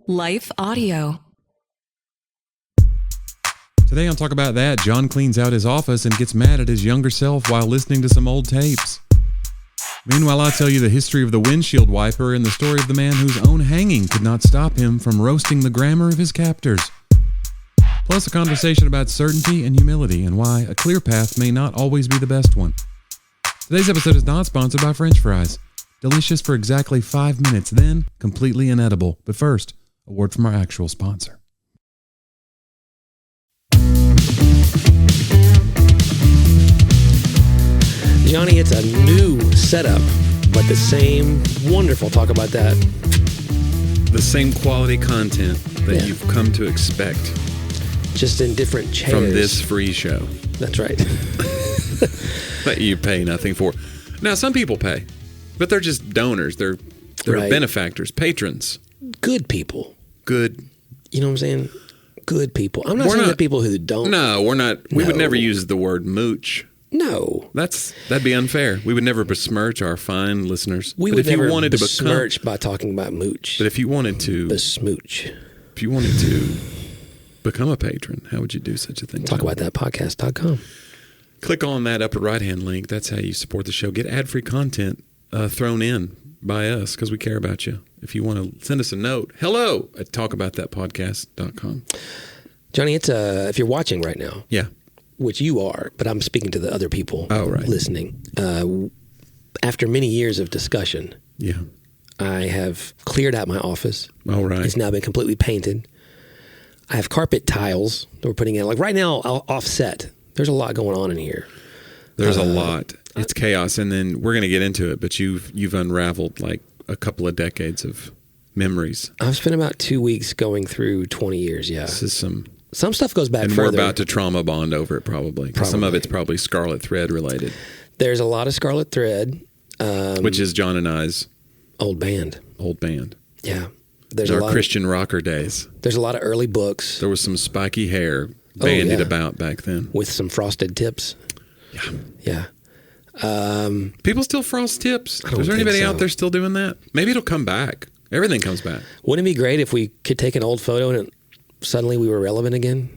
Life Audio. Today on Talk About That, John cleans out his office and gets mad at his younger self while listening to some old tapes. Meanwhile, I'll tell you the history of the windshield wiper and the story of the man whose own hanging could not stop him from roasting the grammar of his captors. Plus a conversation about certainty and humility and why a clear path may not always be the best one. Today's episode is not sponsored by French fries. Delicious for exactly 5 minutes, then completely inedible. But first, a word from our actual sponsor. Johnny, it's a new setup, but the same wonderful talk about that. The same quality content that you've come to expect. Just in different chairs. From this free show. That's right. That you pay nothing for. Now, some people pay, but they're just donors. They're right. Benefactors, patrons. Good people. Good. You know what I'm saying? Good people. I'm not saying the people who don't. No, we're not. We would never use the word mooch. No. That'd be unfair. We would never besmirch our fine listeners. We would never besmirch by talking about mooch. But if you wanted to... Besmooch. If you wanted to become a patron, how would you do such a thing? Talkaboutthatpodcast.com. Click on that upper right-hand link. That's how you support the show. Get ad-free content thrown in by us because we care about you. If you want to send us a note, hello at talkaboutthatpodcast.com. Johnny, it's if you're watching right now. Yeah. Which you are, but I'm speaking to the other people listening. After many years of discussion, I have cleared out my office. All right. It's now been completely painted. I have carpet tiles that we're putting in. Like right now, offset. There's a lot going on in here. There's a lot. It's chaos, and then we're going to get into it. But you've unraveled like a couple of decades of memories. I've spent about 2 weeks going through 20 years. Yeah, this is some stuff goes back. And further. We're about to trauma bond over it probably. Some of it's probably Scarlet Thread related. There's a lot of Scarlet Thread, which is John and I's old band. Yeah, there's our Christian rocker days. There's a lot of early books. There was some spiky hair bandied about back then with some frosted tips. Yeah. People still frost tips. Is there anybody out there still doing that? Maybe it'll come back. Everything comes back. Wouldn't it be great if we could take an old photo and suddenly we were relevant again?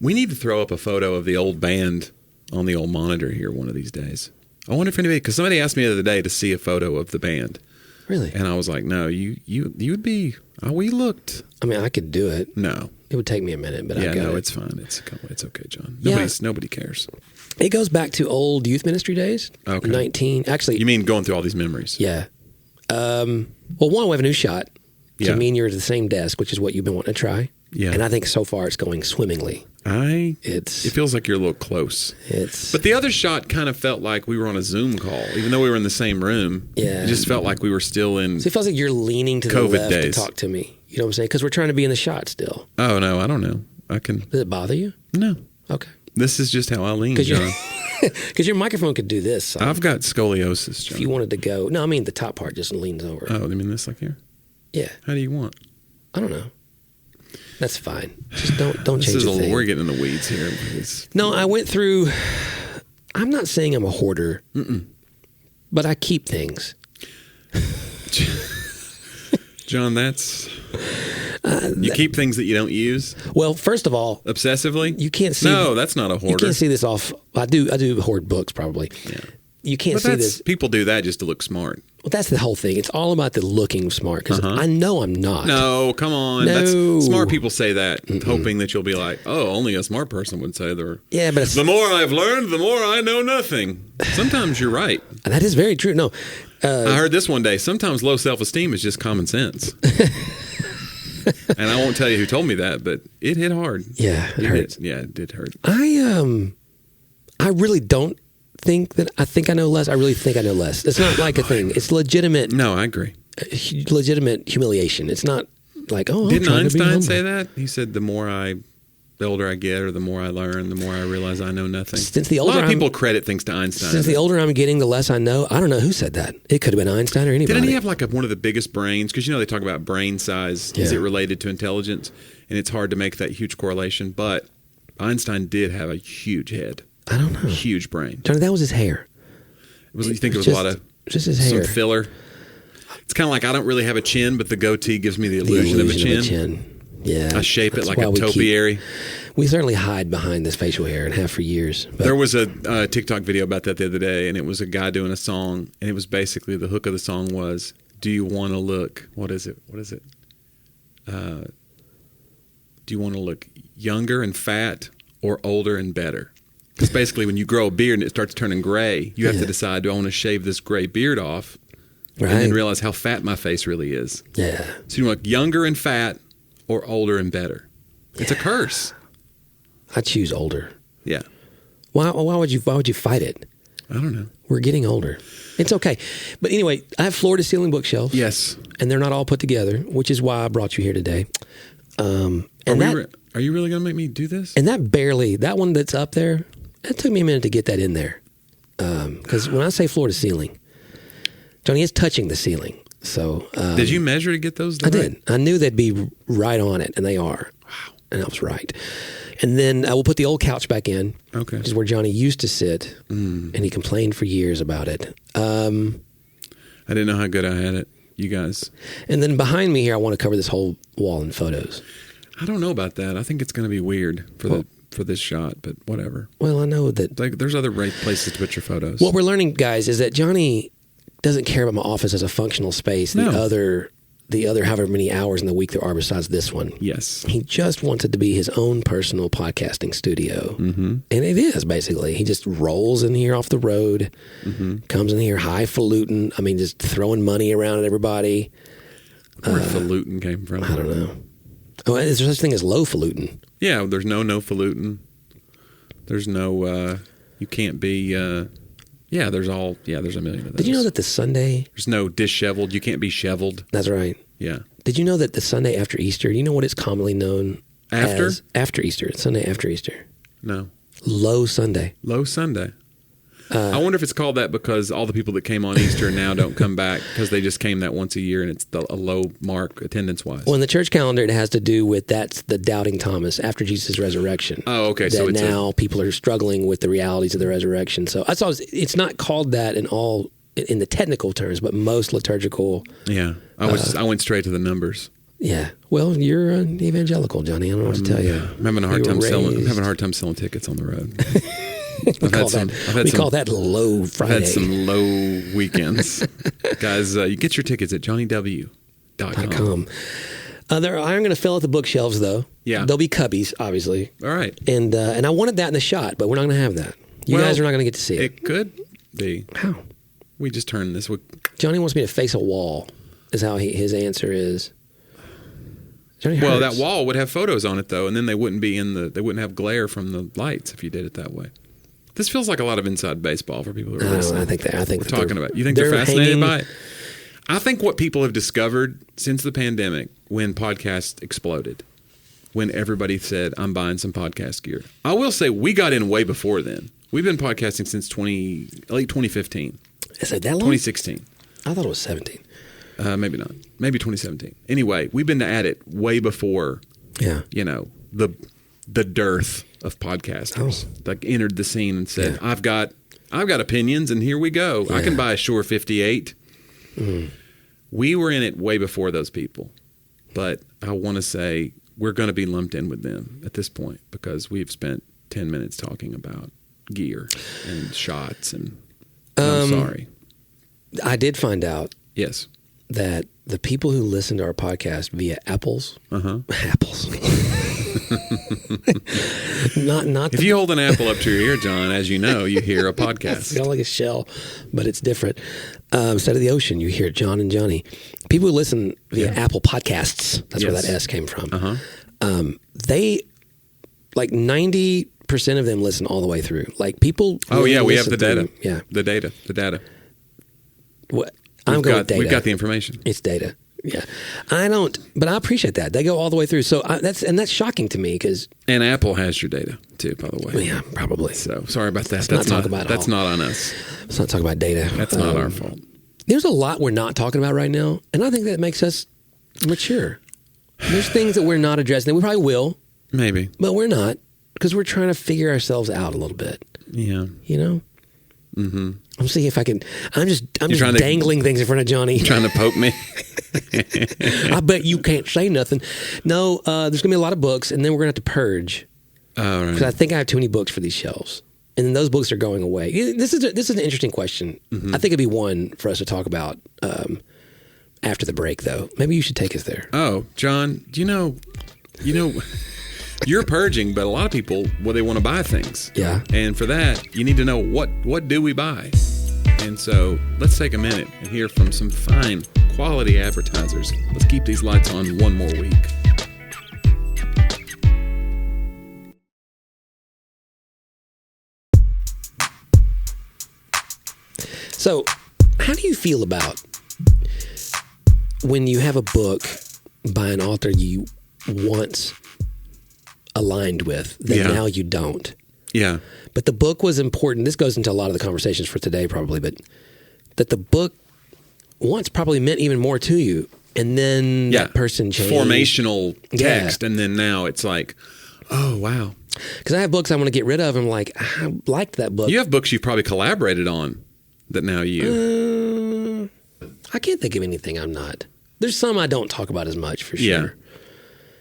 We need to throw up a photo of the old band on the old monitor here one of these days. I wonder if anybody, because somebody asked me the other day to see a photo of the band. Really? And I was like, no, you'd be, we looked. I mean, I could do it. No. It would take me a minute, but it's fine. It's okay, John. Nobody cares. It goes back to old youth ministry days. Okay. Actually. You mean going through all these memories? Yeah. Well, one, we have a new shot. So me and you're at the same desk, which is what you've been wanting to try. Yeah. And I think so far it's going swimmingly. It feels like you're a little close. But the other shot kind of felt like we were on a Zoom call, even though we were in the same room. Yeah. It just felt like we were still in So it feels like you're leaning to COVID the left days. to talk to me. You know what I'm saying? Because we're trying to be in the shot still. Oh, no, I don't know. Does it bother you? No. Okay. This is just how I lean, John. Because your microphone could do this. So I've got scoliosis, John. If you wanted to go... No, I mean the top part just leans over. Oh, you mean this like here? Yeah. How do you want? I don't know. That's fine. Just don't change the thing. We're getting in the weeds here. No, I went through... I'm not saying I'm a hoarder, but I keep things. John, that's... you keep things that you don't use? Well, first of all... Obsessively? You can't see... No, that's not a hoarder. You can't see this off... I do hoard books, probably. Yeah. You can't see this... People do that just to look smart. Well, that's the whole thing. It's all about the looking smart, because I know I'm not. No, come on. No. Smart people say that, hoping that you'll be like, oh, only a smart person would say that. Yeah, but the more I've learned, the more I know nothing. Sometimes you're right. That is very true. No. I heard this one day. Sometimes low self-esteem is just common sense. And I won't tell you who told me that, but it hit hard. Yeah, it hurt. It did hurt. I really don't think that I think I know less. I really think I know less. It's not like a thing. It's legitimate. No, I agree. Legitimate humiliation. It's not like, Didn't Einstein say that? He said the older I get, or the more I learn, the more I realize I know nothing. A lot of people credit things to Einstein. Since the older I'm getting, the less I know. I don't know who said that. It could have been Einstein or anybody. Didn't he have like one of the biggest brains? Because they talk about brain size. Yeah. Is it related to intelligence? And it's hard to make that huge correlation. But Einstein did have a huge head. I don't know. Huge brain. Johnny, that was his hair. You think it was a lot of just his hair. Some filler? It's kind of like I don't really have a chin, but the goatee gives me the illusion of a chin. Yeah. I shape it like a topiary. We certainly hide behind this facial hair and have for years. But. There was a TikTok video about that the other day, and it was a guy doing a song, and it was basically the hook of the song was, do you want to look, what is it? Do you want to look younger and fat or older and better? Because basically when you grow a beard and it starts turning gray, you have to decide, do I want to shave this gray beard off? Right. And then realize how fat my face really is. Yeah. So you look younger and fat or older and better. It's a curse. I choose older. Yeah. Why would you fight it? I don't know. We're getting older. It's okay. But anyway, I have floor-to-ceiling bookshelves. Yes. And they're not all put together, which is why I brought you here today. Are you really going to make me do this? And that one that's up there, it took me a minute to get that in there. Because when I say floor-to-ceiling, Johnny is touching the ceiling. So did you measure to get those? I did. I knew they'd be right on it, and they are. Wow. And I was right. And then I will put the old couch back in, okay, which is where Johnny used to sit, and he complained for years about it. I didn't know how good I had it, you guys. And then behind me here, I want to cover this whole wall in photos. I don't know about that. I think it's going to be weird for this shot, but whatever. Well, I know that there's other places to put your photos. What we're learning, guys, is that Johnny doesn't care about my office as a functional space. No. The other however many hours in the week there are besides this one. Yes. He just wants it to be his own personal podcasting studio. Mm-hmm. And it is, basically. He just rolls in here off the road, comes in here highfalutin. I mean, just throwing money around at everybody. Where falutin came from. I don't know. Oh, is there such thing as low-falutin? Yeah, there's no-falutin. There's no, you can't be... there's a million of those. Did you know that the Sunday... There's no disheveled. You can't be sheveled. That's right. Yeah. Did you know that the Sunday after Easter, do you know what it's commonly known as? After Easter. Sunday after Easter. No. Low Sunday. Low Sunday. I wonder if it's called that because all the people that came on Easter now don't come back because they just came that once a year and it's a low mark attendance-wise. Well, in the church calendar, it has to do with that's the doubting Thomas after Jesus' resurrection. Oh, okay. So now people are struggling with the realities of the resurrection. So I saw it's not called that in the technical terms, but most liturgical. Yeah, I went straight to the numbers. Yeah. Well, you're an evangelical, Johnny. I don't know what to tell you. I'm having a hard time selling tickets on the road. We call that low Friday. I've had some low weekends. Guys, you get your tickets at JonnieW.com. I'm going to fill out the bookshelves, though. Yeah. There'll be cubbies, obviously. All right. And I wanted that in the shot, but we're not going to have that. You guys are not going to get to see it. It could be. How? We just turned this. Johnny wants me to face a wall, is how his answer is. Well, that wall would have photos on it, though, and then they wouldn't have glare from the lights if you did it that way. This feels like a lot of inside baseball for people who are listening. I think we're talking about. You think they're fascinated by it? I think what people have discovered since the pandemic, when podcasts exploded, when everybody said, "I'm buying some podcast gear." I will say we got in way before then. We've been podcasting since late 2015. Is it that long? 2016. I thought it was 17. Maybe not. Maybe 2017. Anyway, we've been at it way before. Yeah. The dearth of podcasters entered the scene and said, I've got opinions and here we go. I can buy a Shure 58. We were in it way before those people. But I want to say we're going to be lumped in with them at this point because we've spent 10 minutes talking about gear and shots and I'm sorry. I did find out that the people who listen to our podcast via apples. Not. If you hold an apple up to your ear, John, as you know, you hear a podcast. It's kind of like a shell, but it's different. Instead of the ocean, you hear John and Johnny. People who listen via Apple Podcasts, that's where that S came from. They, like 90% of them listen all the way through. Like people. Oh, yeah, we have the data. Yeah. The data. What? I'm going with data. We've got the information. It's data. Yeah, I don't, but I appreciate that. They go all the way through. So that's shocking to me because. And Apple has your data too, by the way. Well, yeah, probably. So sorry about that. That's not on us. Let's not talk about data. That's not our fault. There's a lot we're not talking about right now, and I think that makes us mature. There's things that we're not addressing that we probably will, maybe, but we're not because we're trying to figure ourselves out a little bit. Yeah, I'm seeing if I can. I'm just dangling things in front of Johnny. Trying to poke me. I bet you can't say nothing. No, there's gonna be a lot of books, and then we're gonna have to purge. Oh, right. Because I think I have too many books for these shelves, and then those books are going away. This is an interesting question. I think it'd be one for us to talk about after the break, though. Maybe you should take us there. Oh, John, you know, you're purging, but a lot of people, they want to buy things. Yeah. And for that, you need to know what do we buy? And so let's take a minute and hear from some fine quality advertisers. Let's keep these lights on one more week. So, how do you feel about when you have a book by an author you once aligned with that now you don't? Yeah. But the book was important. This goes into a lot of the conversations for today probably, but that the book once probably meant even more to you. And then that person changed. Formational text. And then now it's like, oh, wow. Because I have books I want to get rid of. I'm like, I liked that book. You have books you've probably collaborated on that now you... I can't think of anything I'm not. There's some I don't talk about as much for sure. Yeah.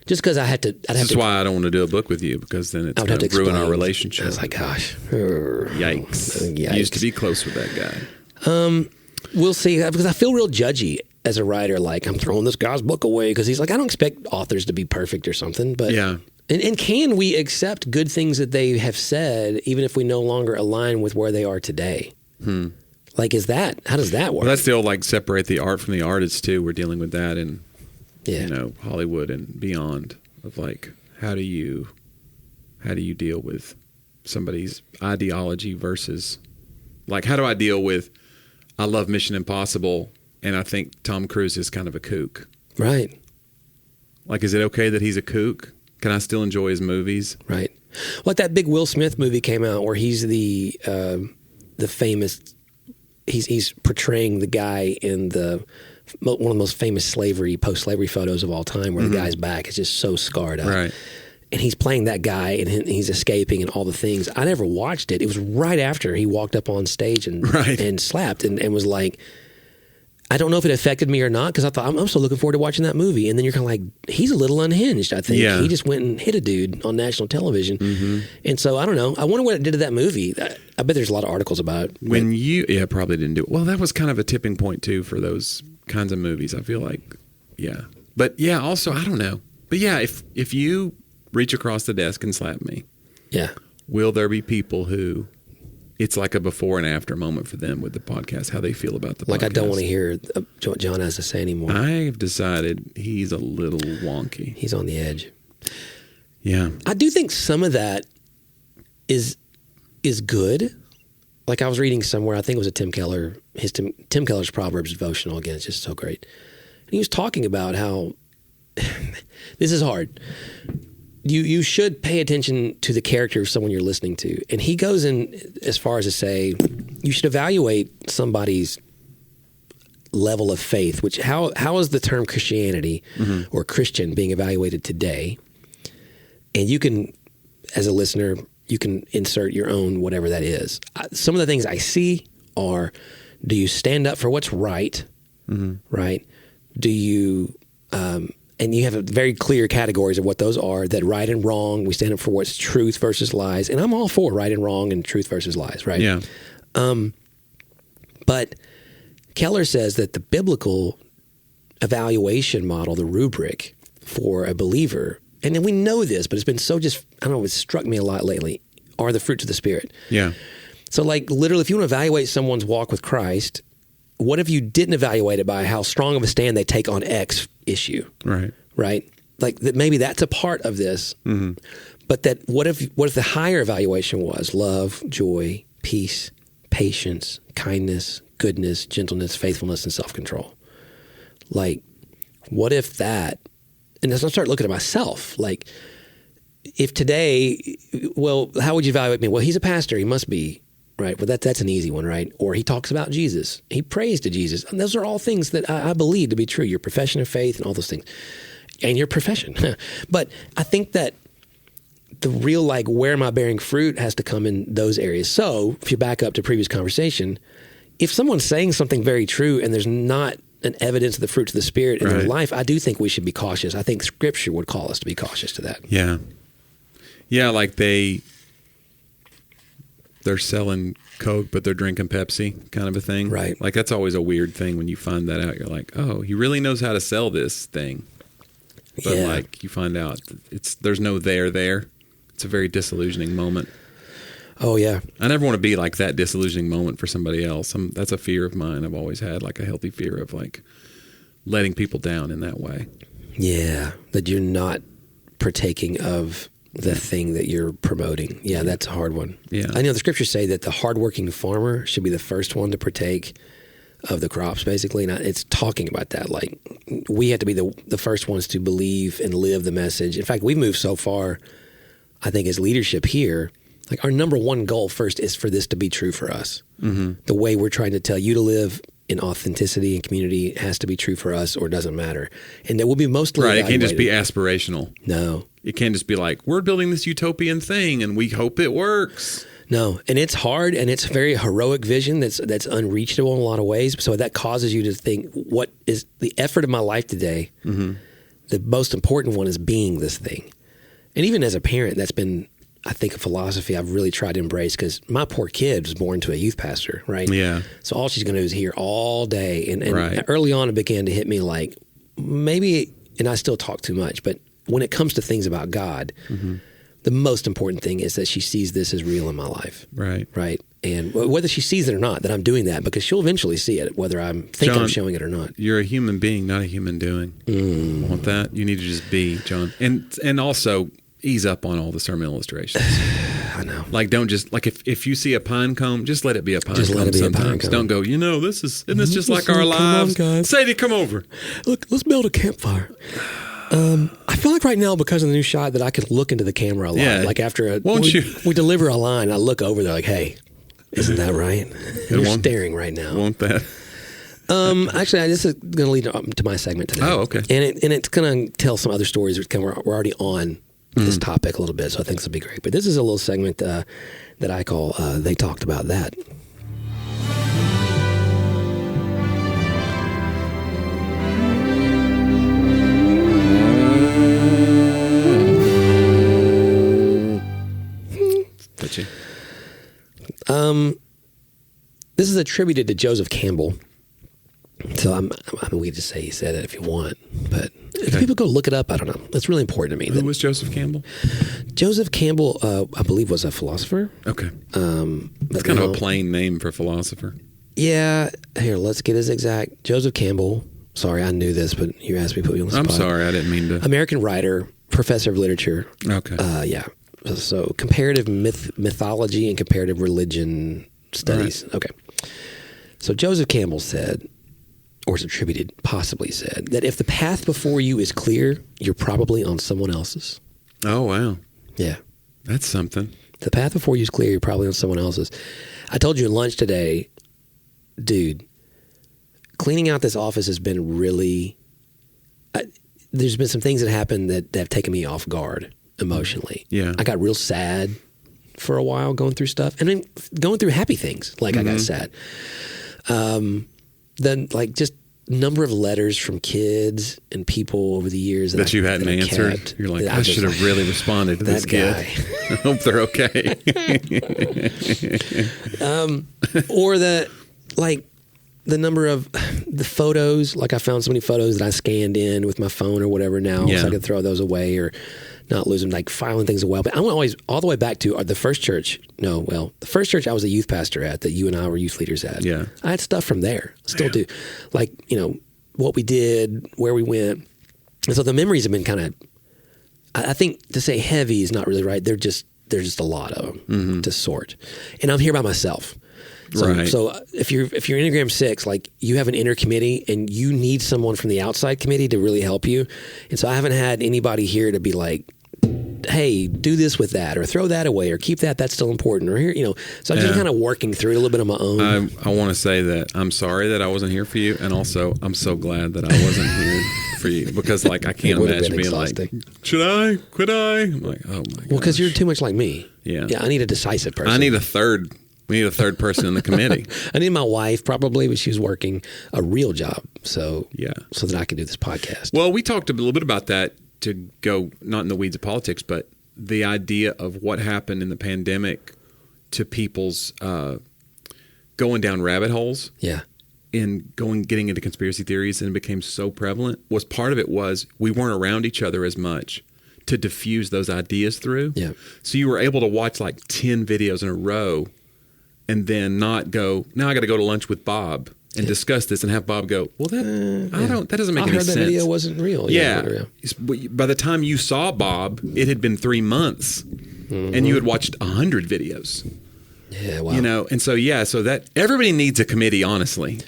Just because That's why I don't want to do a book with you, because then it's going to ruin our relationship. I was like, gosh. Yikes. You used to be close with that guy. We'll see. Because I feel real judgy as a writer. Like, I'm throwing this guy's book away because he's like, I don't expect authors to be perfect or something. But yeah. And can we accept good things that they have said, even if we no longer align with where they are today? Like, how does that work? Well, that's the old, separate the art from the artist, too. We're dealing with that in, Hollywood and beyond, of how do you deal with somebody's ideology versus, how do I deal with, I love Mission Impossible, and I think Tom Cruise is kind of a kook. Right. Is it okay that he's a kook? Can I still enjoy his movies? Right. Like that big Will Smith movie came out where he's the famous... He's portraying the guy in one of the most famous post-slavery photos of all time, where the guy's back is just so scarred up. Right. And he's playing that guy, and he's escaping and all the things. I never watched it. It was right after he walked up on stage and slapped and was like, I don't know if it affected me or not, because I thought, I'm still looking forward to watching that movie. And then you're kind of like, he's a little unhinged, I think. Yeah. He just went and hit a dude on national television. And so, I don't know. I wonder what it did to that movie. I bet there's a lot of articles about it. Probably didn't do it. Well, that was kind of a tipping point, too, for those kinds of movies. I feel like, But, also, I don't know. But, if you reach across the desk and slap me, will there be people who... It's like a before and after moment for them with the podcast, how they feel about the podcast. I don't want to hear what John has to say anymore. I've decided he's a little wonky. He's on the edge. Yeah. I do think some of that is good. I was reading somewhere, I think it was a Tim Keller's Proverbs devotional. Again, it's just so great. And he was talking about how this is hard. You should pay attention to the character of someone you're listening to. And he goes in as far as to say, you should evaluate somebody's level of faith, which how is the term Christianity or Christian being evaluated today? And you can, as a listener, you can insert your own whatever that is. Some of the things I see are, do you stand up for what's right? Right? Do you... and you have a very clear categories of what those are, that right and wrong, we stand up for what's truth versus lies. And I'm all for right and wrong and truth versus lies, right? Yeah. But Keller says that the biblical evaluation model, the rubric for a believer, and then we know this, but it's been so just, I don't know, it's struck me a lot lately, are the fruits of the Spirit. Yeah. So literally, if you want to evaluate someone's walk with Christ, what if you didn't evaluate it by how strong of a stand they take on X issue? Right. Right? That maybe that's a part of this. But that what if the higher evaluation was love, joy, peace, patience, kindness, goodness, gentleness, faithfulness, and self-control? What if that, and as I start looking at myself, if today, how would you evaluate me? Well, he's a pastor, he must be. Right. Well, that's an easy one, right? Or he talks about Jesus. He prays to Jesus. And those are all things that I believe to be true. Your profession of faith and all those things. And your profession. But I think that the real, like, where am I bearing fruit has to come in those areas. So if you back up to previous conversation, if someone's saying something very true and there's not an evidence of the fruits of the Spirit in their life, I do think we should be cautious. I think Scripture would call us to be cautious to that. Yeah. Yeah, like they're selling Coke, but they're drinking Pepsi, kind of a thing. Right. Like, that's always a weird thing when you find that out. You're like, oh, he really knows how to sell this thing. But, like, you find out there's no there. It's a very disillusioning moment. Oh, yeah. I never want to be like that disillusioning moment for somebody else. That's a fear of mine. I've always had, like, a healthy fear of, like, letting people down in that way. Yeah, that you're not partaking of the thing that you're promoting. Yeah, that's a hard one. Yeah. I know the scriptures say that the hardworking farmer should be the first one to partake of the crops, basically. And it's talking about that. Like, we have to be the first ones to believe and live the message. In fact, we've moved so far, I think, as leadership here. Like, our number one goal first is for this to be true for us. Mm-hmm. The way we're trying to tell you to live in authenticity and community has to be true for us, or it doesn't matter. And that will be mostly right. It can't just be aspirational. No. It can't just be like, we're building this utopian thing and we hope it works. No. And it's hard, and it's a very heroic vision that's unreachable in a lot of ways. So that causes you to think, what is the effort of my life today? Mm-hmm. The most important one is being this thing. And even as a parent, that's been, I think, a philosophy I've really tried to embrace, because my poor kid was born to a youth pastor, right? Yeah. So all she's going to do is hear all day. And right. Early on, it began to hit me like, maybe, and I still talk too much, but when it comes to things about God, mm-hmm. the most important thing is that she sees this as real in my life. Right. Right. And whether she sees it or not, that I'm doing that, because she'll eventually see it, whether I'm John, showing it or not. You're a human being, not a human doing. Want that? You need to just be, John. And also ease up on all the sermon illustrations. I know. Like, don't just, like, if you see a pine cone, just let it be a pine cone. Just let it be sometimes. a pine cone. Don't go, isn't this just like our lives? Come on, guys. Sadie, come over. Look, let's build a campfire. I feel like right now, because of the new shot, that I could look into the camera a lot. Yeah. Like after you? We deliver a line, I look over there like, hey, isn't that right? You're staring right now. Want that? Actually, this is going to lead to my segment today. Oh, okay. And it's going to tell some other stories. We're already on this topic a little bit, so I think this will be great. But this is a little segment that I call They Talked About That. This is attributed to Joseph Campbell. So we just say he said it if you want, but if people go look it up, I don't know. It's really important to me. Who was Joseph Campbell? Joseph Campbell, I believe, was a philosopher. Okay. That's kind of a plain name for philosopher. Yeah. Here, let's get his exact. Joseph Campbell. Sorry, I knew this, but you asked me to put you on the spot. I'm sorry, I didn't mean to. American writer, professor of literature. Okay. Yeah. So comparative mythology and comparative religion studies. Right. Okay. So Joseph Campbell said, or is attributed, possibly said, that if the path before you is clear, you're probably on someone else's. Oh, wow. Yeah. That's something. If the path before you is clear, you're probably on someone else's. I told you at lunch today, dude, cleaning out this office has been really, there's been some things that happened that have taken me off guard emotionally. Yeah. I got real sad for a while going through stuff, and then going through happy things. Like I got sad. Then, like, just number of letters from kids and people over the years that you hadn't answered. Kept, you're like, I should have really responded to this kid. I hope they're okay. Or the number of the photos. Like, I found so many photos that I scanned in with my phone or whatever now, so I could throw those away or not lose them, like filing things away. But I went always all the way back to the first church. The first church I was a youth pastor at, that you and I were youth leaders at. Yeah. I had stuff from there. Still do. Like, what we did, where we went. And so the memories have been kind of, I think to say heavy is not really right. They're just a lot of them to sort. And I'm here by myself. So if you're Enneagram 6, like, you have an inner committee and you need someone from the outside committee to really help you. And so I haven't had anybody here to be like, hey, do this with that, or throw that away, or keep that. That's still important. Or here, so I'm just kind of working through it a little bit on my own. I want to say that I'm sorry that I wasn't here for you. And also I'm so glad that I wasn't here for you because, like, I can't imagine being like, should I? Could I? I'm like, oh, my God. Well, because you're too much like me. Yeah. Yeah, I need a decisive person. I need a third. We need a third person in the committee. I need my wife probably, but she was working a real job. So that I can do this podcast. Well, we talked a little bit about that to go not in the weeds of politics, but the idea of what happened in the pandemic to people's going down rabbit holes. Yeah. And getting into conspiracy theories, and it became so prevalent. Was part of it was we weren't around each other as much to diffuse those ideas through. Yeah. So you were able to watch like 10 videos in a row and then not go, now I got to go to lunch with Bob and discuss this and have Bob go, well, that doesn't make any sense. I heard that video wasn't real. Yeah. By the time you saw Bob, it had been 3 months and you had watched 100 videos. Yeah, wow. You know, and so that everybody needs a committee, honestly.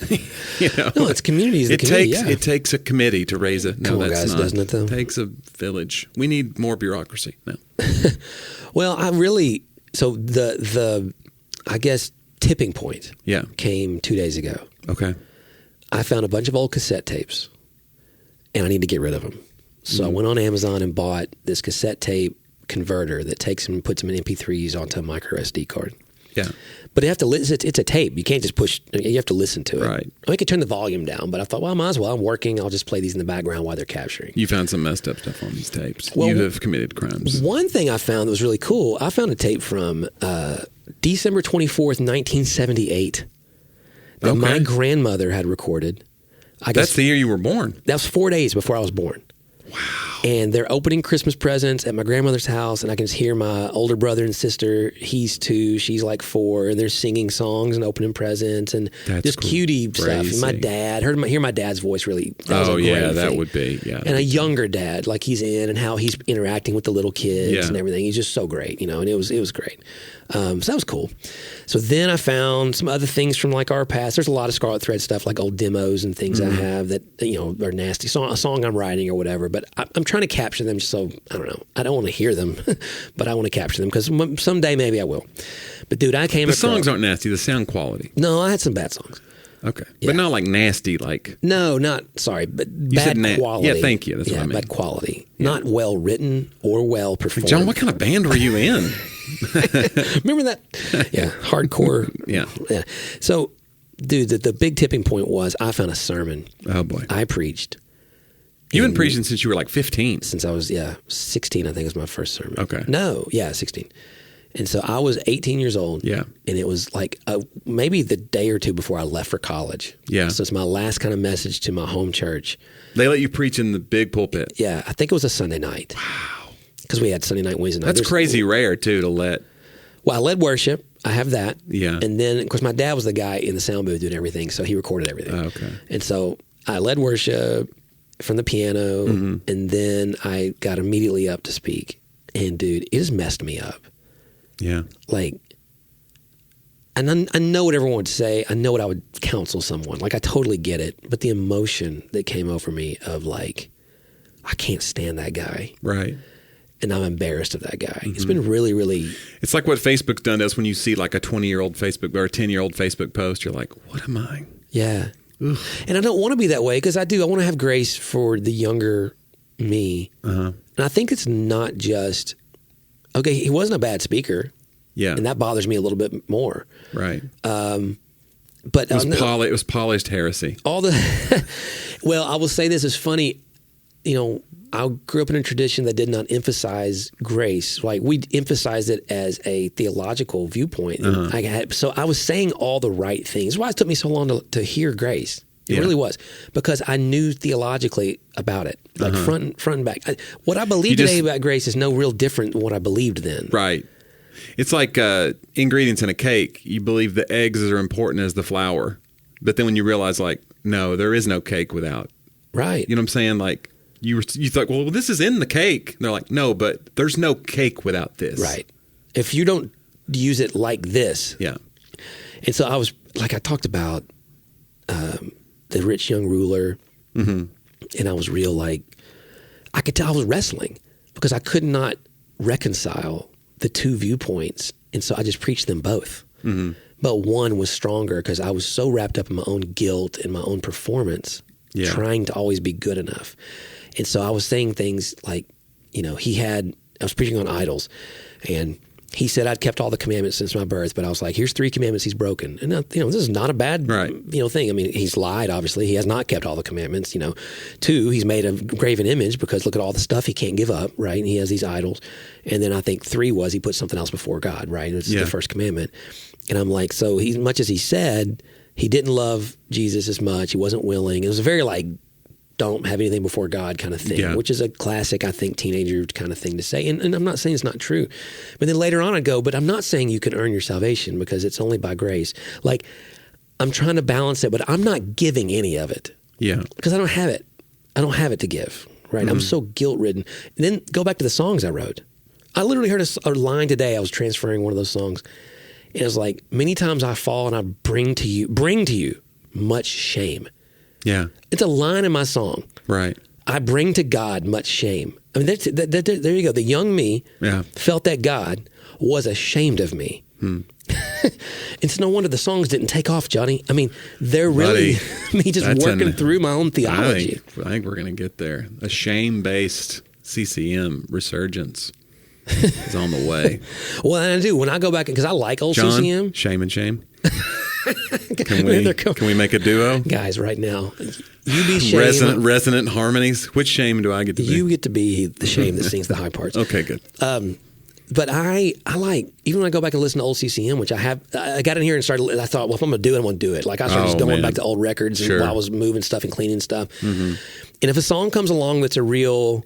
You know? No, it's community. It takes a committee to raise it. No, Come on, that's guys, not. Doesn't it though? It takes a village. We need more bureaucracy. No. Well, the I guess tipping point came 2 days ago. Okay. I found a bunch of old cassette tapes, and I need to get rid of them. So I went on Amazon and bought this cassette tape converter that takes them and puts them in MP3s onto a micro SD card. Yeah. But you have to listen. It's a tape. You can't just push. You have to listen to it. Right. I could turn the volume down, but I thought, well, I might as well. I'm working. I'll just play these in the background while they're capturing. You found some messed up stuff on these tapes. Well, you have committed crimes. One thing I found that was really cool, I found a tape from December 24th, 1978 that my grandmother had recorded. That's the year you were born. That was 4 days before I was born. Wow. And they're opening Christmas presents at my grandmother's house, and I can just hear my older brother and sister. He's 2, she's like 4, and they're singing songs and opening presents and just cutie stuff. And my dad, hear my dad's voice really. That would be, And a younger dad, like he's in and how he's interacting with the little kids and everything. He's just so great, you know, and it was great. So that was cool. So then I found some other things from like our past. There's a lot of Scarlet Thread stuff, like old demos and things I have that, you know, are nasty. A song I'm writing or whatever. But I'm trying to capture them just so, I don't know. I don't want to hear them, but I want to capture them because someday maybe I will. But dude, I came across... The songs aren't nasty, the sound quality. No, I had some bad songs. Okay. Yeah. But not like nasty, like... No, but bad quality. Yeah, thank you. That's what I mean. Bad quality. Yeah. Not well written or well performed. John, what kind of band were you in? Remember that? Yeah, hardcore. Yeah. So, dude, the big tipping point was I found a sermon. Oh, boy. I preached. You've been preaching since you were like 15. Since I was, 16, I think was my first sermon. Okay. No, 16. And so I was 18 years old. Yeah. And it was like maybe the day or two before I left for college. Yeah. So it's my last kind of message to my home church. They let you preach in the big pulpit. Yeah. I think it was a Sunday night. Wow. Because we had Sunday night, Wednesday night. That's crazy rare, too, to let... Well, I led worship. I have that. Yeah. And then, of course, my dad was the guy in the sound booth doing everything, so he recorded everything. Oh, okay. And so I led worship from the piano, and then I got immediately up to speak. And, dude, it just messed me up. Yeah. Like, and I know what everyone would say. I know what I would counsel someone. Like, I totally get it. But the emotion that came over me of, like, I can't stand that guy. Right. And I'm embarrassed of that guy. It's been really, really... It's like what Facebook's done to us when you see like a 20-year-old Facebook or a 10-year-old Facebook post. You're like, what am I? Yeah. Ugh. And I don't want to be that way because I want to have grace for the younger me. And I think it's not just... Okay, he wasn't a bad speaker. Yeah. And that bothers me a little bit more. Right. But it was polished heresy. Well, I will say this is funny. You know, I grew up in a tradition that did not emphasize grace. Like, we emphasized it as a theological viewpoint. So I was saying all the right things. That's why it took me so long to hear grace. It really was. Because I knew theologically about it, like front and back. What I believe today about grace is no real different than what I believed then. Right. It's like ingredients in a cake. You believe the eggs are important as the flour. But then when you realize, like, no, there is no cake without. Right. You know what I'm saying? Like, you thought, well, this is in the cake. And they're like, no, but there's no cake without this. Right. If you don't use it like this. Yeah. And so I was, like I talked about the rich young ruler. And I was real, like, I could tell I was wrestling because I could not reconcile the two viewpoints. And so I just preached them both. But one was stronger because I was so wrapped up in my own guilt and my own performance trying to always be good enough. And so I was saying things like, I was preaching on idols, and he said I'd kept all the commandments since my birth, but I was like, here's 3 commandments he's broken. And, this is not a bad, thing. I mean, he's lied, obviously. He has not kept all the commandments, 2, he's made a graven image because look at all the stuff he can't give up, right? And he has these idols. And then I think 3 was he put something else before God, right? It's the first commandment. And I'm like, so as much as he said, he didn't love Jesus as much. He wasn't willing. It was a very don't have anything before God kind of thing, which is a classic, I think, teenager kind of thing to say. And I'm not saying it's not true. But then later on I'd go, but I'm not saying you can earn your salvation because it's only by grace. I'm trying to balance it, but I'm not giving any of it. Yeah. Because I don't have it. I don't have it to give, right? Mm-hmm. I'm so guilt-ridden. And then go back to the songs I wrote. I literally heard a line today. I was transferring one of those songs. And it was like, many times I fall and I bring to you much shame. Yeah. It's a line in my song. Right. I bring to God much shame. I mean, there you go. The young me felt that God was ashamed of me. It's no wonder the songs didn't take off, Johnny. I mean, they're really me just working through my own theology. I think we're going to get there. A shame-based CCM resurgence is on the way. Well, and I do. When I go back, because I like old John, CCM. Shame and shame. Can we make a duo? Guys, right now, you be shame. Resonant harmonies. Which shame do I get to be? You get to be the shame that sings the high parts. Okay, good. But I like, even when I go back and listen to old CCM, which I got in here and started, I thought, well, if I'm going to do it, I'm going to do it. Like I started just going back to old records and while I was moving stuff and cleaning stuff. Mm-hmm. And if a song comes along that's a real,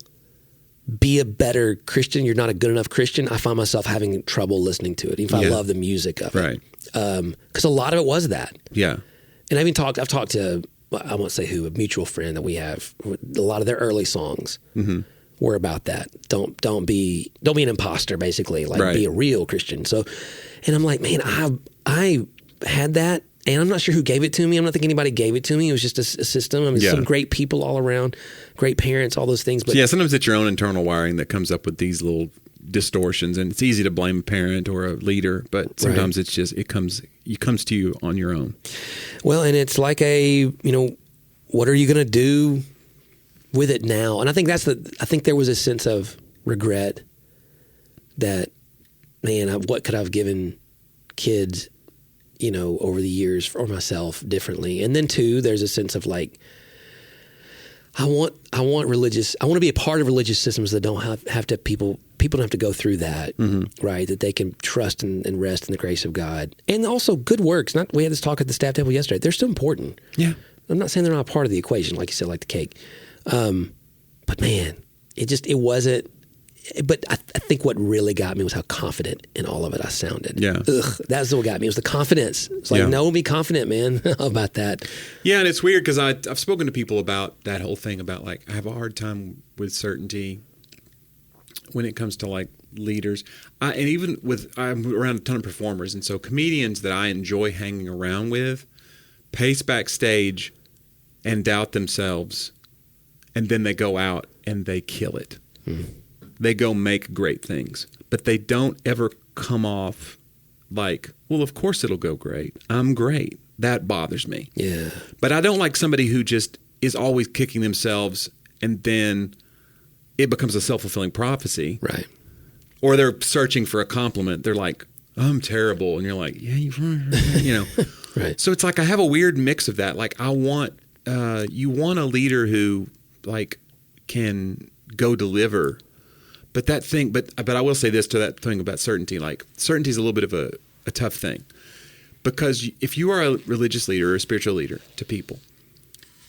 be a better Christian, you're not a good enough Christian, I find myself having trouble listening to it, even if I love the music of it. Right. Because a lot of it was that. Yeah. And I've talked to, I won't say who, a mutual friend that we have. A lot of their early songs were about that. Don't be an imposter, basically. Be a real Christian. So, and I'm like, man, I had that, and I'm not sure who gave it to me. I'm not thinking anybody gave it to me. It was just a system. I mean, some great people all around, great parents, all those things. But sometimes it's your own internal wiring that comes up with these little distortions, and it's easy to blame a parent or a leader, but sometimes it's just it comes to you on your own. Well, and it's like what are you going to do with it now? And I think I think there was a sense of regret that, man, what could I have given kids, over the years or myself differently? And then too, there's a sense of I want to be a part of religious systems that don't have to people don't have to go through that, right? That they can trust and rest in the grace of God. And also good works. We had this talk at the staff table yesterday. They're still important. Yeah. I'm not saying they're not a part of the equation, like you said, like the cake. But man, it wasn't. But I think what really got me was how confident in all of it I sounded. Yeah. That's what got me. It was the confidence. It's like, no, be confident, man, about that. Yeah, and it's weird because I've spoken to people about that whole thing about I have a hard time with certainty when it comes to leaders. I'm around a ton of performers, and so comedians that I enjoy hanging around with pace backstage and doubt themselves, and then they go out and they kill it. They go make great things, but they don't ever come off well, of course it'll go great. I'm great. That bothers me. Yeah. But I don't like somebody who just is always kicking themselves and then it becomes a self-fulfilling prophecy. Right. Or they're searching for a compliment. They're like, I'm terrible. And you're like, yeah, you Right. So it's I have a weird mix of that. I want, you want a leader who can go deliver. But that thing, but I will say this to that thing about certainty. Certainty is a little bit of a tough thing, because if you are a religious leader or a spiritual leader to people,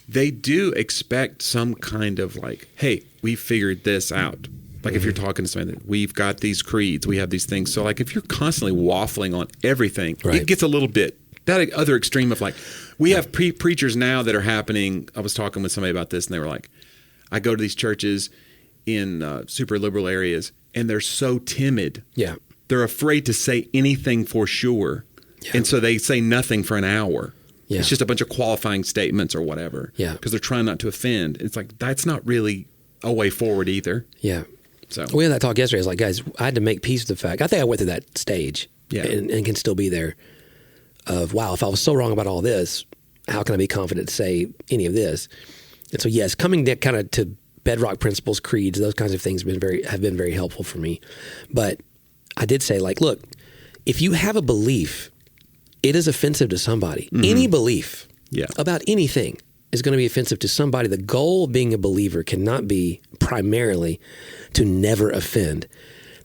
they do expect some kind of hey, we figured this out. If you're talking to somebody, we've got these creeds, we have these things. So if you're constantly waffling on everything, it gets a little bit that other extreme of we have preachers now that are happening. I was talking with somebody about this, and they were I go to these churches in super liberal areas, and they're so timid. Yeah. They're afraid to say anything for sure. Yeah. And so they say nothing for an hour. Yeah. It's just a bunch of qualifying statements or whatever. Yeah. Because they're trying not to offend. It's that's not really a way forward either. Yeah. So we had that talk yesterday. I was guys, I had to make peace with the fact. I think I went through that stage and can still be there of, wow, if I was so wrong about all this, how can I be confident to say any of this? And so, yes, coming kind of to bedrock principles, creeds, those kinds of things have been very helpful for me. But I did say, like, look, if you have a belief, it is offensive to somebody. Any belief about anything is going to be offensive to somebody. The goal of being a believer cannot be primarily to never offend.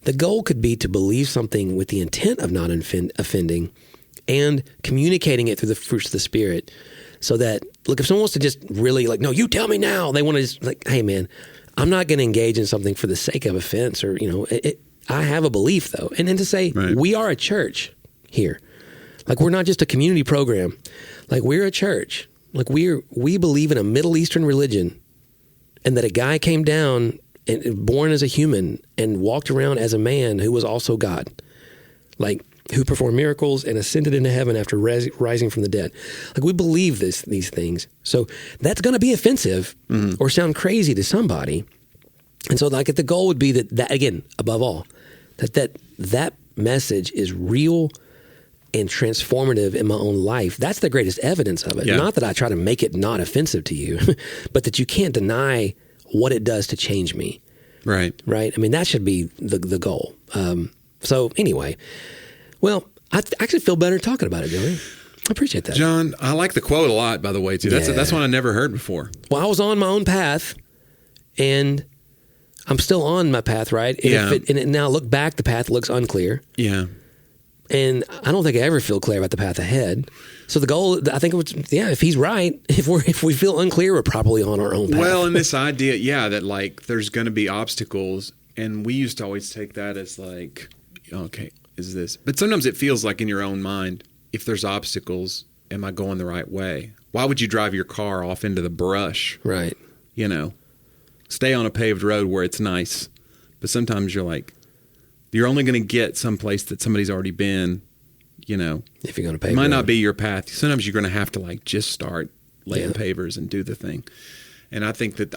The goal could be to believe something with the intent of not offending and communicating it through the fruits of the Spirit, so that, look, if someone wants to just really like, no, you tell me now, they want to just like, hey, man, I'm not going to engage in something for the sake of offense, or, I have a belief, though. And then to say, we are a church here. Like, we're not just a community program. Like, we're a church. Like, we believe in a Middle Eastern religion, and that a guy came down and born as a human and walked around as a man who was also God, like, who performed miracles and ascended into heaven after rising from the dead. Like, we believe these things. So that's going to be offensive or sound crazy to somebody. And so, like, the goal would be that again, above all, that message is real and transformative in my own life. That's the greatest evidence of it. Yeah. Not that I try to make it not offensive to you, but that you can't deny what it does to change me. Right. I mean, that should be the goal. So anyway, well, I actually feel better talking about it, Joey. I appreciate that. John, I like the quote a lot, by the way, too. That's one I never heard before. Well, I was on my own path, and I'm still on my path, right? And now look back, the path looks unclear. Yeah. And I don't think I ever feel clear about the path ahead. So the goal, I think, if he's right, if we feel unclear, we're probably on our own path. Well, and this idea, that like there's going to be obstacles, and we used to always take that as like, okay, is this? But sometimes it feels like in your own mind, if there's obstacles, am I going the right way? Why would you drive your car off into the brush? Right. Stay on a paved road where it's nice. But sometimes you're like, you're only going to get someplace that somebody's already been, if you're going to pave it might not be your path. Sometimes you're going to have to like just start laying pavers and do the thing. And I think that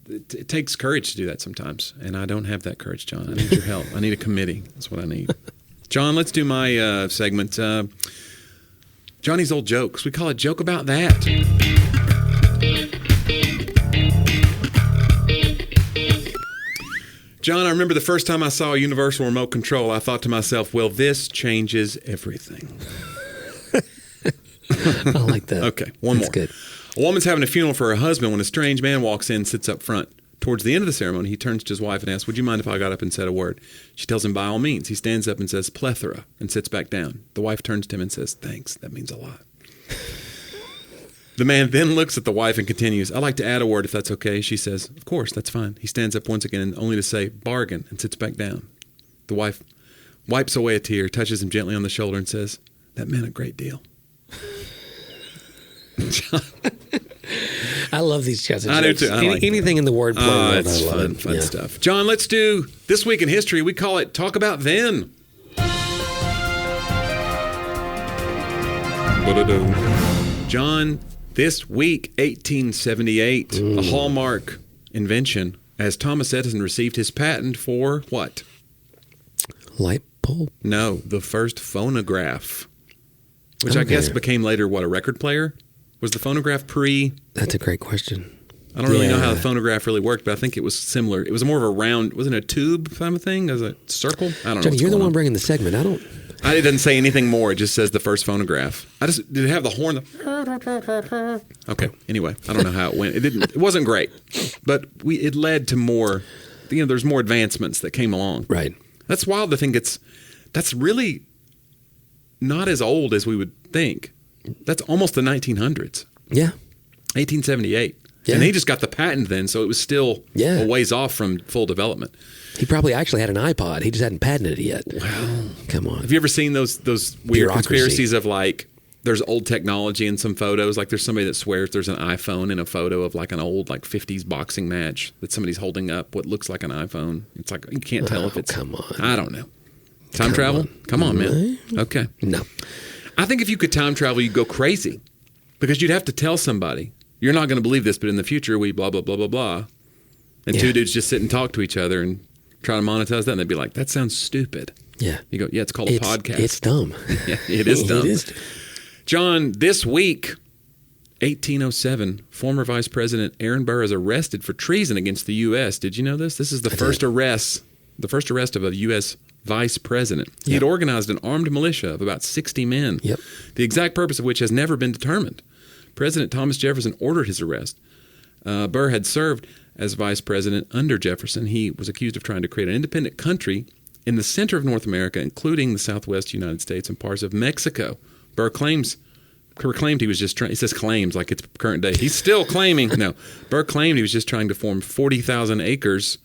it takes courage to do that sometimes. And I don't have that courage, John. I need your help. I need a committee. That's what I need. John, let's do my segment. Johnny's old jokes. We call it Joke About That. John, I remember the first time I saw a universal remote control, I thought to myself, well, this changes everything. I like that. Okay, one more. That's good. A woman's having a funeral for her husband when a strange man walks in, sits up front. Towards the end of the ceremony, he turns to his wife and asks, would you mind if I got up and said a word? She tells him by all means. He stands up and says, plethora, and sits back down. The wife turns to him and says, thanks, that means a lot. The man then looks at the wife and continues, I'd like to add a word if that's okay. She says, of course, that's fine. He stands up once again, only to say, bargain, and sits back down. The wife wipes away a tear, touches him gently on the shoulder, and says, that meant a great deal. I love these kinds of jokes. I do too. Anything in the word play world, it's I love fun stuff. John, let's do This Week in History. We call it Talk About Then. John, this week, 1878, a hallmark invention, as Thomas Edison received his patent for what? Light bulb? No, the first phonograph, which I guess became later, a record player? Was the phonograph pre? That's a great question. I don't really know how the phonograph really worked, but I think it was similar. It was more of a round, wasn't it a tube kind of thing? As a circle? I don't know. Johnny, you're the one bringing the segment. It doesn't say anything more. It just says the first phonograph. Did it have the horn? Okay. Anyway, I don't know how it went. It wasn't great, but it led to more. There's more advancements that came along. Right. That's wild to think that's really not as old as we would think. That's almost the 1900s. Yeah. 1878. Yeah. And he just got the patent then, so it was still a ways off from full development. He probably actually had an iPod. He just hadn't patented it yet. Wow. Come on. Have you ever seen those weird conspiracies of like there's old technology in some photos? Like there's somebody that swears there's an iPhone in a photo of like an old 50s boxing match that somebody's holding up what looks like an iPhone. It's like you can't tell if it's... Come on. I don't know. Time travel? Come on, man. Okay. No. I think if you could time travel, you'd go crazy because you'd have to tell somebody, you're not going to believe this, but in the future, we blah, blah, blah, blah, blah. And two dudes just sit and talk to each other and try to monetize that. And they'd be like, that sounds stupid. Yeah. You go, it's called a podcast. It's dumb. Yeah, it is dumb. It is. John, this week, 1807, former Vice President Aaron Burr is arrested for treason against the U.S. Did you know this? This is the first arrest of a U.S. Vice President. Yep. He had organized an armed militia of about 60 men, the exact purpose of which has never been determined. President Thomas Jefferson ordered his arrest. Burr had served as Vice President under Jefferson. He was accused of trying to create an independent country in the center of North America, including the southwest United States and parts of Mexico. Burr claimed he was just trying. He says claims like it's current day. He's still claiming. No, Burr claimed he was just trying to form 40,000 acres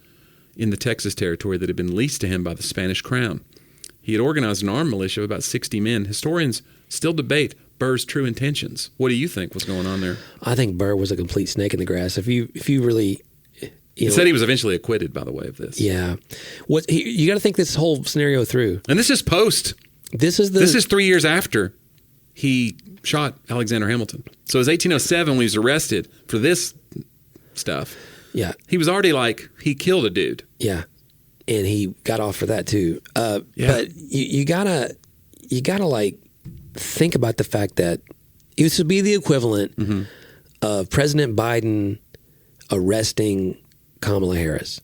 in the Texas territory that had been leased to him by the Spanish crown. He had organized an armed militia of about 60 men. Historians still debate Burr's true intentions. What do you think was going on there? I think Burr was a complete snake in the grass. If you really... He said he was eventually acquitted, by the way, of this. Yeah. You got to think this whole scenario through. And this is post. This is 3 years after he shot Alexander Hamilton. So it was 1807 when he was arrested for this stuff. Yeah. He was already he killed a dude. Yeah. And he got off for that too. But you gotta think about the fact that it would be the equivalent of President Biden arresting Kamala Harris.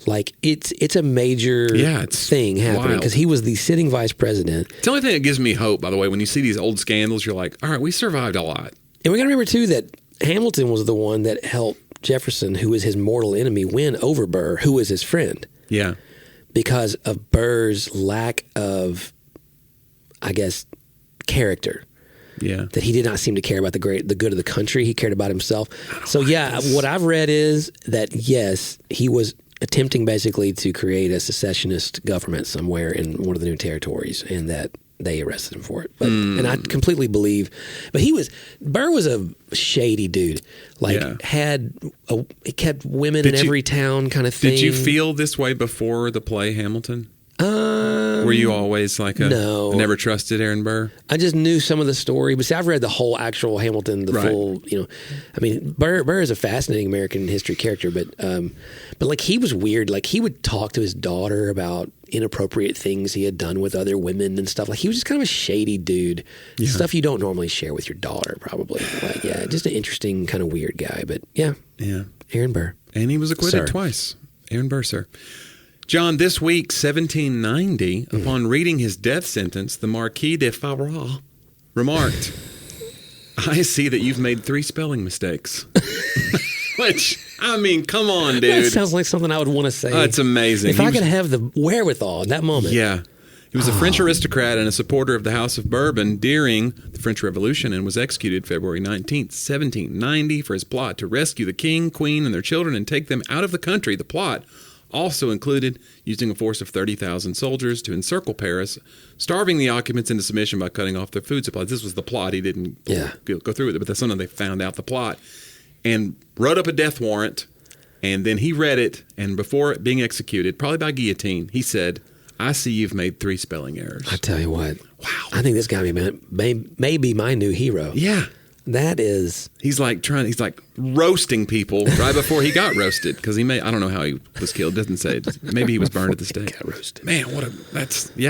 It's a major thing happening because he was the sitting vice president. It's the only thing that gives me hope, by the way, when you see these old scandals, you're like, all right, we survived a lot. And we got to remember too that Hamilton was the one that helped Jefferson, who was his mortal enemy, win over Burr, who was his friend. Yeah. Because of Burr's lack of, I guess, character. Yeah. That he did not seem to care about the good of the country. He cared about himself. So what I've read is that yes, he was attempting basically to create a secessionist government somewhere in one of the new territories, and that they arrested him for it. But, and I completely believe, but Burr was a shady dude. He kept women in every town kind of thing. Did you feel this way before the play Hamilton? Were you always no. never trusted Aaron Burr? I just knew some of the story, but see, I've read the whole actual Hamilton, full, I mean, Burr is a fascinating American history character, but he was weird. He would talk to his daughter about inappropriate things he had done with other women and stuff. He was just kind of a shady dude. Yeah. Stuff you don't normally share with your daughter, probably. Just an interesting kind of weird guy, but yeah. Aaron Burr. And he was acquitted twice. Aaron Burr, sir. John, this week, 1790, upon reading his death sentence, the Marquis de Favras remarked, I see that you've made 3 spelling mistakes. Which, I mean, come on, dude. That sounds like something I would want to say. It's amazing. If I could have the wherewithal in that moment. Yeah. He was a French aristocrat and a supporter of the House of Bourbon during the French Revolution and was executed February 19th, 1790 for his plot to rescue the king, queen, and their children and take them out of the country. The plot also included using a force of 30,000 soldiers to encircle Paris, starving the occupants into submission by cutting off their food supplies. This was the plot. He didn't go through with it, but that's something they found out the plot and wrote up a death warrant, and then he read it, and before being executed, probably by guillotine, he said, I see you've made 3 spelling errors. I tell you what. Wow. I think this guy may be my new hero. Yeah. That is... He's roasting people right before he got roasted, because I don't know how he was killed. It doesn't say. Maybe he was burned at the stake. Got roasted. Man,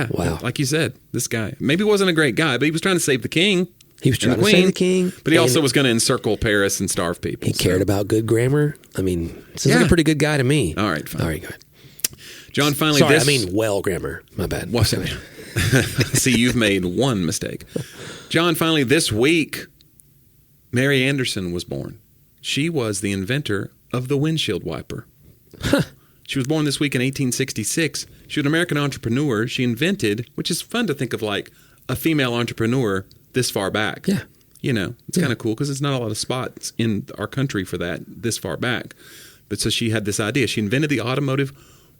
wow. Like you said, this guy, maybe he wasn't a great guy, but he was trying to save the king. He was trying to save the king. But he also was going to encircle Paris and starve people. He cared about good grammar. I mean, this is a pretty good guy to me. All right, fine. All right, go ahead. John, finally... well grammar. My bad. Well, see, you've made one mistake. John, finally, this week... Mary Anderson was born. She was the inventor of the windshield wiper. She was born this week in 1866. She was an American entrepreneur. She invented, which is fun to think of a female entrepreneur this far back. Yeah. It's kind of cool because there's not a lot of spots in our country for that this far back. But so she had this idea. She invented the automotive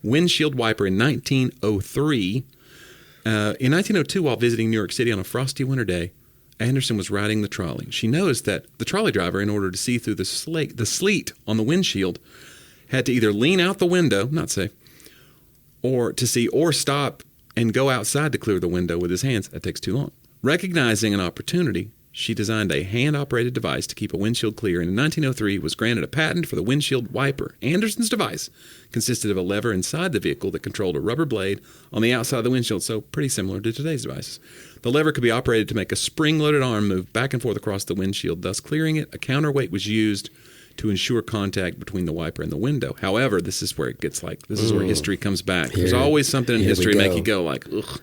windshield wiper in 1903. In 1902, while visiting New York City on a frosty winter day, Anderson was riding the trolley. She noticed that the trolley driver, in order to see through the sleet on the windshield, had to either lean out the window, not safe, or stop and go outside to clear the window with his hands. That takes too long. Recognizing an opportunity, She designed a hand-operated device to keep a windshield clear, and in 1903 was granted a patent for the windshield wiper. Anderson's device consisted of a lever inside the vehicle that controlled a rubber blade on the outside of the windshield, so pretty similar to today's devices. The lever could be operated to make a spring-loaded arm move back and forth across the windshield, thus clearing it. A counterweight was used to ensure contact between the wiper and the window. However, this is where it gets like, this is where history comes back. There's always something in history make you go like, ugh.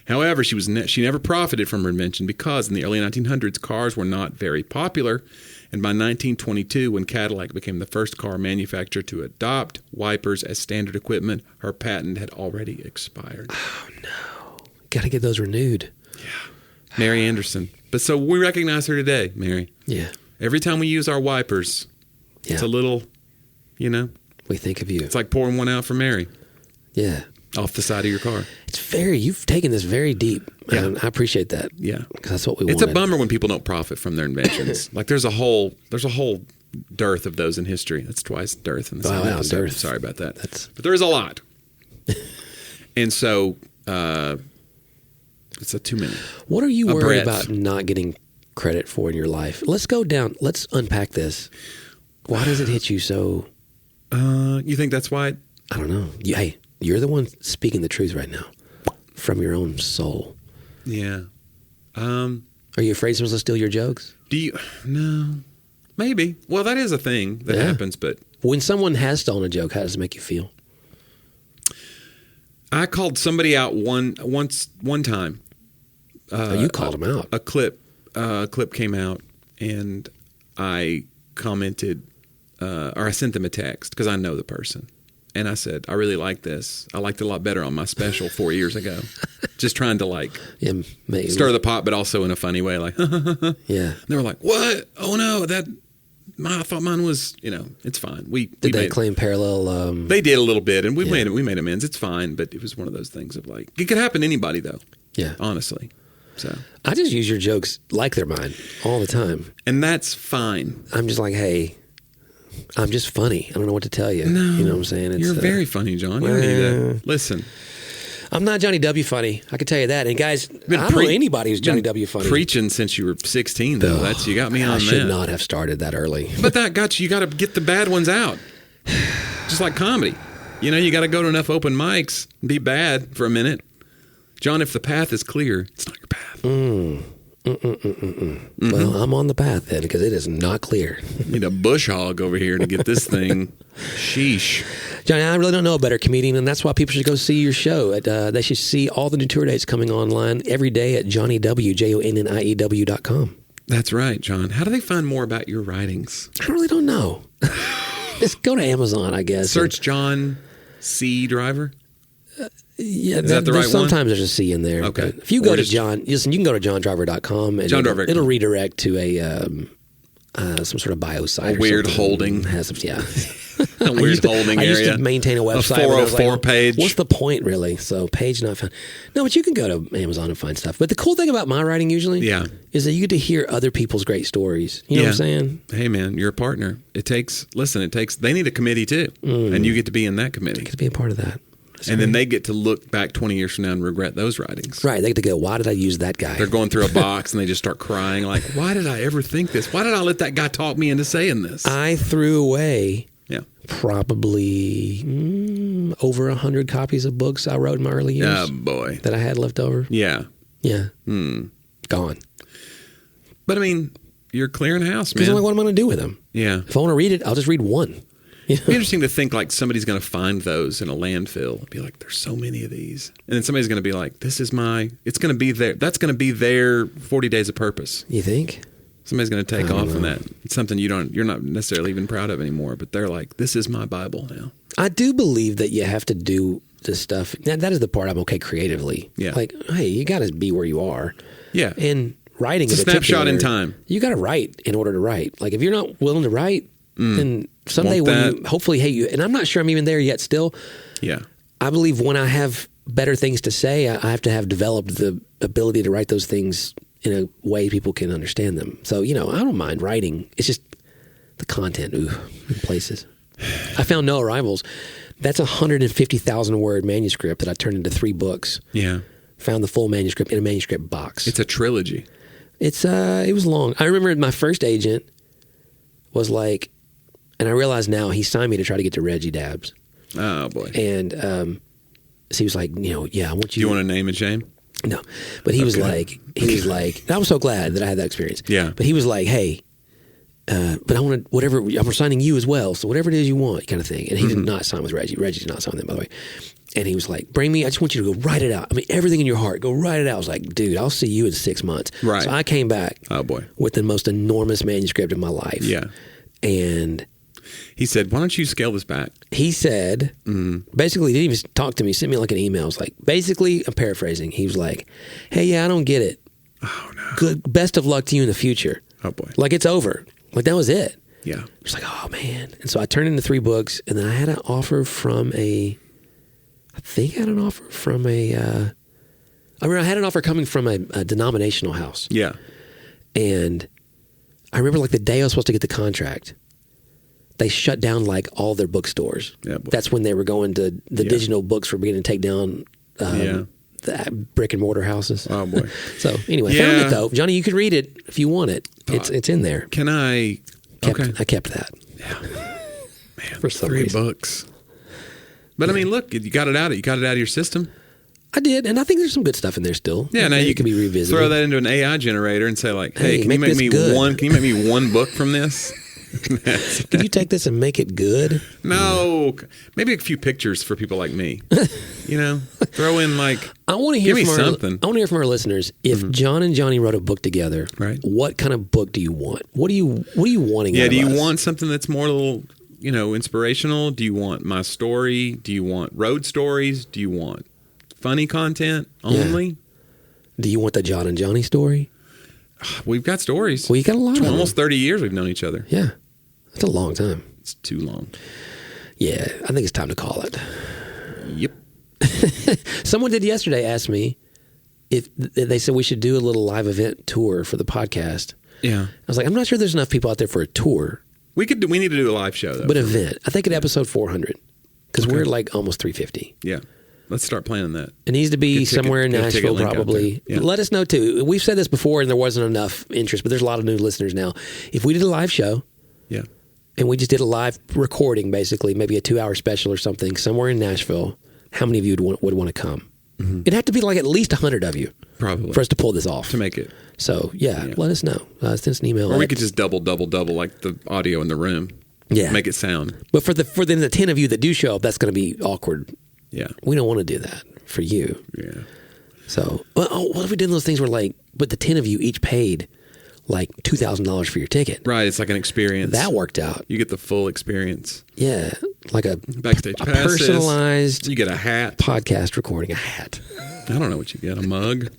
However, she never profited from her invention because in the early 1900s, cars were not very popular. And by 1922, when Cadillac became the first car manufacturer to adopt wipers as standard equipment, her patent had already expired. Oh, no. Got to get those renewed. Yeah. Mary Anderson. But so we recognize her today, Mary. Yeah. Every time we use our wipers, it's a little, we think of you. It's like pouring one out for Mary. Yeah. Off the side of your car. You've taken this very deep. Yeah. And I appreciate that. Yeah. Because that's what we want. It's a bummer when people don't profit from their inventions. Like there's a whole dearth of those in history. That's twice dearth in the same episode. Dearth. Sorry about that. But there is a lot. And so it's too many. What are you worried about not getting credit for in your life? Let's go down. Let's unpack this. Why does it hit you so? You think that's why? I don't know. Hey, you're the one speaking the truth right now from your own soul. Yeah. Are you afraid someone's going to steal your jokes? No. Maybe. Well, that is a thing that happens, but... When someone has stolen a joke, how does it make you feel? I called somebody out one time. You called them out. A clip came out, and I commented, or I sent them a text, because I know the person. And I said, I really like this. I liked it a lot better on my special 4 years ago. Just trying to stir the pot, but also in a funny way. Like, yeah. And they were like, what? Oh no, I thought mine was, it's fine. Did they claim parallel? They did a little bit, and we made amends. It's fine, but it was one of those things of like, it could happen to anybody though. Yeah. Honestly. So I just use your jokes like they're mine all the time. And that's fine. I'm just like, hey, I'm just funny. I don't know what to tell you. No, you know what I'm saying? You're very funny, John. You don't need to listen. I'm not Jonnie W funny. I can tell you that. And guys, I don't know anybody who's Jonnie W funny. Preaching since you were 16, though. You got me on that. I should not have started that early. But that got you. You got to get the bad ones out. Just like comedy. You got to go to enough open mics and be bad for a minute. John, if the path is clear, it's not your path. Mm-hmm. Well, I'm on the path then because it is not clear. Need a bush hog over here to get this thing. Sheesh. Johnny, I really don't know a better comedian, and that's why people should go see your show. They should see all the new tour dates coming online every day at Jonnie W, JONNIEW.com. That's right, John. How do they find more about your writings? I really don't know. Just go to Amazon, I guess. Search John C. Driver. Yeah, is that the right one? Sometimes there's a C in there. Okay. If you go to John, listen, you can go to johndriver.com and it'll redirect to a some sort of bio site. A weird holding. A weird holding area. I used to maintain a website. A 404 page. What's the point, really? So page not found. No, but you can go to Amazon and find stuff. But the cool thing about my writing usually is that you get to hear other people's great stories. You know what I'm saying? Hey, man, you're a partner. They need a committee too. And you get to be in that committee. You get to be a part of that. And then they get to look back 20 years from now and regret those writings. Right. They get to go, why did I use that guy? They're going through a box and they just start crying like, why did I ever think this? Why did I let that guy talk me into saying this? I threw away probably over 100 copies of books I wrote in my early years. Oh, boy. That I had left over. Yeah. Yeah. Gone. But, I mean, you're clearing house, man. Because I'm like, what am I going to do with them? Yeah. If I want to read it, I'll just read one. It'd be interesting to think like somebody's going to find those in a landfill and be like, there's so many of these. And then somebody's going to be like, it's going to be there. That's going to be their 40 days of purpose. You think? Somebody's going to take off on that. It's something you're not necessarily even proud of anymore, but they're like, this is my Bible now. I do believe that you have to do this stuff. Now, that is the part I'm okay creatively. Yeah. Like, hey, you got to be where you are. Yeah. And writing is a snapshot in time. You got to write in order to write. Like if you're not willing to write, then someday when you hopefully you, and I'm not sure I'm even there yet still. Yeah. I believe when I have better things to say, I have to have developed the ability to write those things in a way people can understand them. So, I don't mind writing. It's just the content, in places. I found No Arrivals. That's a 150,000 word manuscript that I turned into 3 books. Yeah. Found the full manuscript in a manuscript box. It's a trilogy. It was long. I remember my first agent was like, and I realize now he signed me to try to get to Reggie Dabbs. Oh boy. And so he was like, I want you. Do you want to name and shame? No, but he was like, I was so glad that I had that experience. Yeah. But he was like, hey, but I want to, whatever, I'm signing you as well. So whatever it is you want, kind of thing. And he did not sign with Reggie. Reggie's not signing them, by the way. And he was like, I just want you to go write it out. I mean, everything in your heart, go write it out. I was like, dude, I'll see you in 6 months. Right. So I came back. Oh boy. With the most enormous manuscript of my life. Yeah. And he said, why don't you scale this back? He said, basically, he didn't even talk to me, sent me like an email. It was like, basically, I'm paraphrasing. He was like, hey, yeah, I don't get it. Oh, no. Good, best of luck to you in the future. Oh, boy. Like, it's over. Like, that was it. Yeah. It was like, oh, man. And so I turned into 3 books, and then I had an offer from I had an offer coming from a denominational house. Yeah. And I remember like the day I was supposed to get the contract, they shut down like all their bookstores. Yeah, boy. That's when they were going to the digital books were beginning to take down the brick and mortar houses. Oh boy. So anyway, found it though. Johnny, you could read it if you want it. It's in there. Can I? I kept that. Yeah. Man, for some 3 reason. books. But I mean, look, you got it out. You got it out of your system. I did, and I think there's some good stuff in there still. Yeah, now you can be revisited. Throw that into an AI generator and say like, "Hey, can you make me good. one? Can you make me one book from this?" Can you take this and make it good? No, maybe a few pictures for people like me. Throw in like. I want to hear give me from something. I want to hear from our listeners. If John and Johnny wrote a book together, right? What kind of book do you want? What are you wanting? Yeah, out do of you us? want something that's more a little, inspirational? Do you want my story? Do you want road stories? Do you want funny content only? Yeah. Do you want the John and Johnny story? We've got stories. We got a lot of them. Almost 30 years we've known each other. Yeah. That's a long time. It's too long. Yeah, I think it's time to call it. Yep. Someone did yesterday ask me if they said we should do a little live event tour for the podcast. Yeah. I was like, I'm not sure there's enough people out there for a tour. We need to do a live show though. But event. I think at episode 400 because we're like almost 350. Yeah. Let's start planning that. It needs to be somewhere in Nashville, probably. Yeah. Let us know, too. We've said this before, and there wasn't enough interest, but there's a lot of new listeners now. If we did a live show, yeah, and we just did a live recording, basically, maybe a 2-hour special or something, somewhere in Nashville, how many of you would want to come? Mm-hmm. It'd have to be like at least 100 of you, probably, for us to pull this off. To make it. So, yeah. Let us know. Send us an email. Or we could just double like the audio in the room. Yeah. Make it sound. But for the 10 of you that do show up, that's going to be awkward. Yeah. We don't want to do that for you. Yeah. So, what if we did those things where but the 10 of you each paid like $2,000 for your ticket? Right. It's like an experience. That worked out. You get the full experience. Yeah. Like a backstage passes. Personalized. You get a hat. Podcast recording, a hat. I don't know what you get. A mug.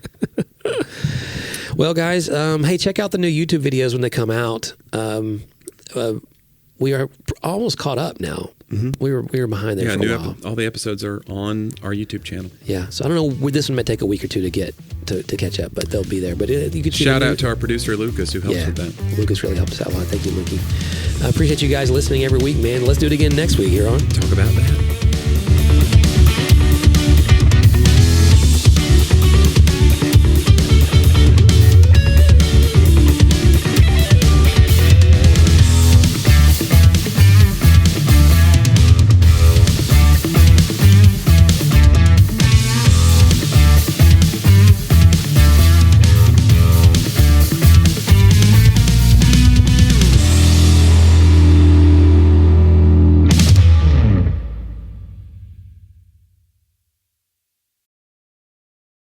Well, guys, hey, check out the new YouTube videos when they come out. We are almost caught up now. Mm-hmm. We were behind there for a while. All the episodes are on our YouTube channel. Yeah, so I don't know. This one might take a week or two to get to catch up, but they'll be there. But you could shout out to our producer Lucas who helps with that. Lucas really helps out a lot. Thank you, Lukey. I appreciate you guys listening every week, man. Let's do it again next week here on Talk About That.